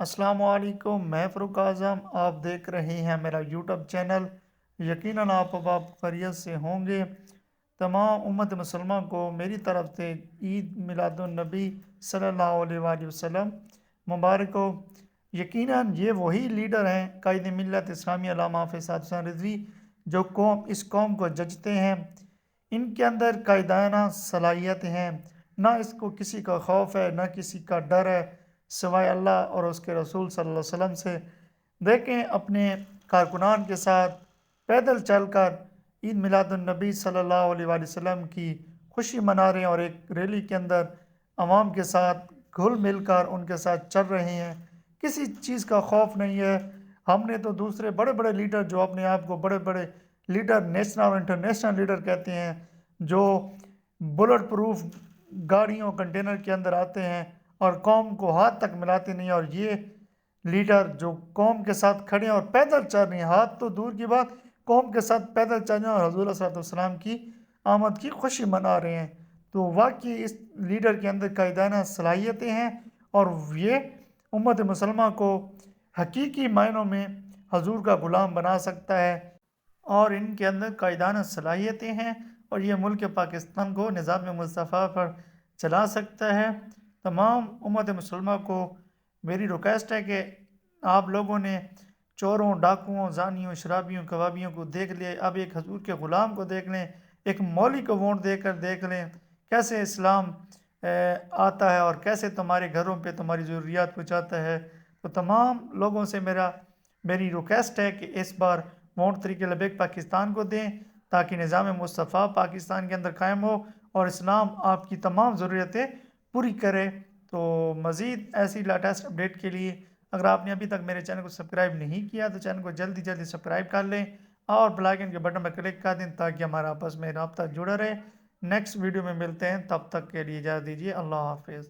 السلام علیکم، میں فروق اعظم، آپ دیکھ رہے ہیں میرا یوٹیوب چینل۔ یقیناً آپ خیریت سے ہوں گے۔ تمام امت مسلمہ کو میری طرف سے عید میلاد النبی صلی اللہ علیہ وآلہ وسلم مبارک ہو۔ یقیناً یہ وہی لیڈر ہیں، قائد ملت اسلامی علامہ حافظ حسن رضوی، جو اس قوم کو ججتے ہیں۔ ان کے اندر قائدانہ صلاحیتیں ہیں، نہ اس کو کسی کا خوف ہے، نہ کسی کا ڈر ہے سوائے اللہ اور اس کے رسول صلی اللہ علیہ وسلم سے۔ دیکھیں اپنے کارکنان کے ساتھ پیدل چل کر عید میلاد النبی صلی اللہ علیہ وآلہ وسلم کی خوشی منا رہے ہیں، اور ایک ریلی کے اندر عوام کے ساتھ گھل مل کر ان کے ساتھ چل رہے ہیں۔ کسی چیز کا خوف نہیں ہے۔ ہم نے تو دوسرے بڑے بڑے لیڈر جو اپنے آپ کو بڑے بڑے لیڈر، نیشنل اور انٹرنیشنل لیڈر کہتے ہیں، جو بلٹ پروف گاڑیوں کنٹینر کے اندر آتے ہیں اور قوم کو ہاتھ تک ملاتے نہیں، اور یہ لیڈر جو قوم کے ساتھ کھڑے ہیں اور پیدل چل رہے ہیں، ہاتھ تو دور کی بات، قوم کے ساتھ پیدل چل رہے ہیں اور حضور صلی اللہ علیہ وسلم کی آمد کی خوشی منا رہے ہیں۔ تو واقعی اس لیڈر کے اندر قائدانہ صلاحیتیں ہیں، اور یہ امت مسلمہ کو حقیقی معنوں میں حضور کا غلام بنا سکتا ہے، اور ان کے اندر قائدانہ صلاحیتیں ہیں، اور یہ ملک پاکستان کو نظام مصطفیٰ پر چلا سکتا ہے۔ تمام امت مسلمہ کو میری ریکویسٹ ہے کہ آپ لوگوں نے چوروں، ڈاکوؤں، زانیوں، شرابیوں، کبابیوں کو دیکھ لیا، اب ایک حضور کے غلام کو دیکھ لیں، ایک مولوی کو ووٹ دے کر دیکھ لیں کیسے اسلام آتا ہے اور کیسے تمہارے گھروں پہ تمہاری ضروریات پہنچاتا ہے۔ تو تمام لوگوں سے میری ریکویسٹ ہے کہ اس بار ووٹ طریق لبیک پاکستان کو دیں، تاکہ نظام مصطفیٰ پاکستان کے اندر قائم ہو اور اسلام آپ کی تمام ضرورتیں پوری کرے۔ تو مزید ایسی لیٹسٹ اپڈیٹ کے لیے اگر آپ نے ابھی تک میرے چینل کو سبسکرائب نہیں کیا تو چینل کو جلدی سبسکرائب کر لیں، اور بیل آئیکن کے بٹن پر کلک کر دیں تاکہ ہمارا آپس میں رابطہ جڑا رہے۔ نیکسٹ ویڈیو میں ملتے ہیں، تب تک کے لیے اجازت دیجیے، اللہ حافظ۔